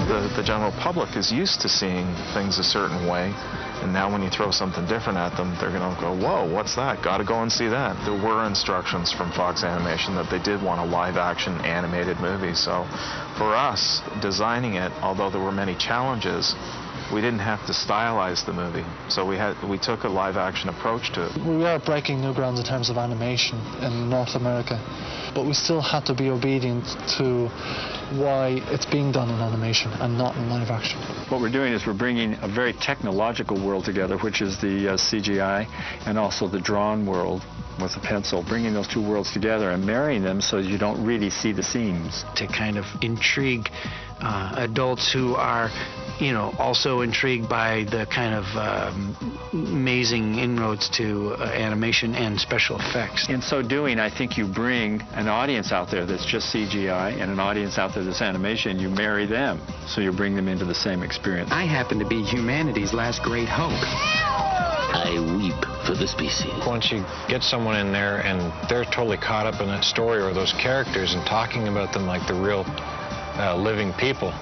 The general public is used to seeing things a certain way, and now when you throw something different at them, they're going to go, whoa, what's that? Got to go and see that. There were instructions from Fox Animation that they did want a live-action animated movie, so for us, designing it, although there were many challenges, we didn't have to stylize the movie, so we took a live-action approach to it. We are breaking new grounds in terms of animation in North America, but we still had to be obedient to why it's being done in animation and not in live action. What we're doing is we're bringing a very technological world together, which is the CGI, and also the drawn world with a pencil, bringing those two worlds together and marrying them so you don't really see the seams. To kind of intrigue adults who are, you know, also intrigued by the kind of amazing inroads to animation and special effects. In so doing, I think you bring an audience out there that's just CGI and an audience out there that's animation. You marry them, so you bring them into the same experience. I happen to be humanity's last great hope. I weep for the species. Once you get someone in there and they're totally caught up in that story or those characters and talking about them like the real living people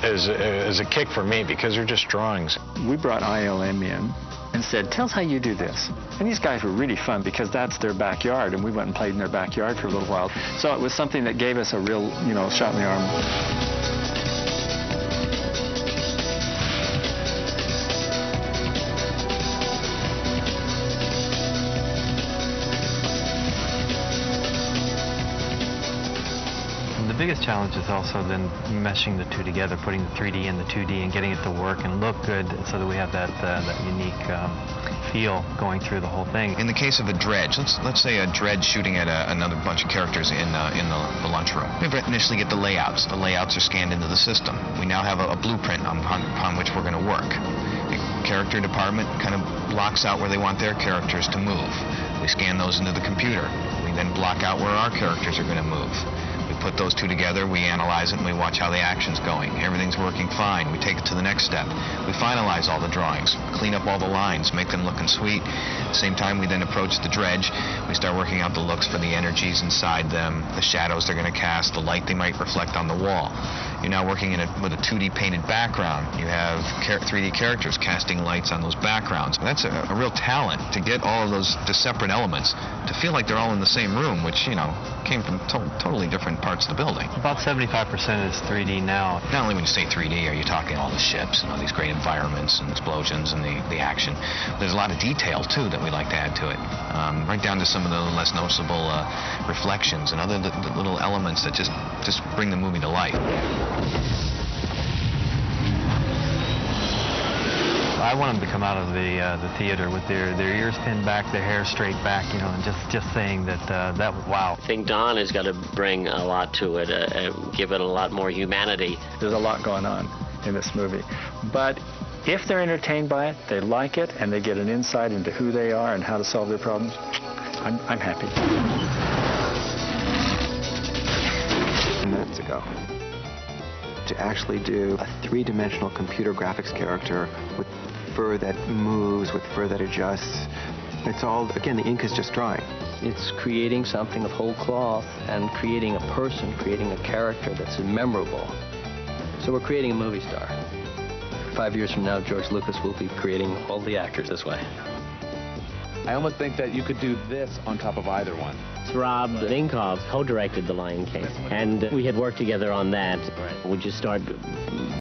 is a kick for me, because they're just drawings. We brought ILM in and said, tell us how you do this. And these guys were really fun because that's their backyard, and we went and played in their backyard for a little while. So it was something that gave us a real, you know, shot in the arm. The biggest challenge is also then meshing the two together, putting the 3D and the 2D and getting it to work and look good so that we have that unique feel going through the whole thing. In the case of a dredge, let's say a dredge shooting at another bunch of characters in the lunchroom. We initially get the layouts. The layouts are scanned into the system. We now have a blueprint upon which we're going to work. The character department kind of blocks out where they want their characters to move. We scan those into the computer. We then block out where our characters are going to move. We put those two together, we analyze it, and we watch how the action's going. Everything's working fine. We take it to the next step. We finalize all the drawings, clean up all the lines, make them looking sweet. At the same time, we then approach the dredge. We start working out the looks for the energies inside them, the shadows they're going to cast, the light they might reflect on the wall. You're now working with a 2D painted background. You have 3D characters casting lights on those backgrounds. That's a real talent to get all of those separate elements to feel like they're all in the same room, which, you know, came from totally different parts of the building. About 75% is 3D now. Not only when you say 3D are you talking all the ships and all these great environments and explosions and the action. There's a lot of detail, too, that we like to add to it. Right down to some of the less noticeable reflections and other little elements that just bring the movie to life. I want them to come out of the theater with their ears pinned back, their hair straight back, you know, and just saying that wow. I think Don has got to bring a lot to it, give it a lot more humanity. There's a lot going on in this movie, but if they're entertained by it, they like it, and they get an insight into who they are and how to solve their problems, I'm happy. Minutes ago, to actually do a three-dimensional computer graphics character with fur that moves, with fur that adjusts. It's all, again, the ink is just drying. It's creating something of whole cloth and creating a person, creating a character that's memorable. So we're creating a movie star. 5 years from now, George Lucas will be creating all the actors this way. I almost think that you could do this on top of either one. Rob Vinkov co-directed The Lion King, and we had worked together on that. Would you start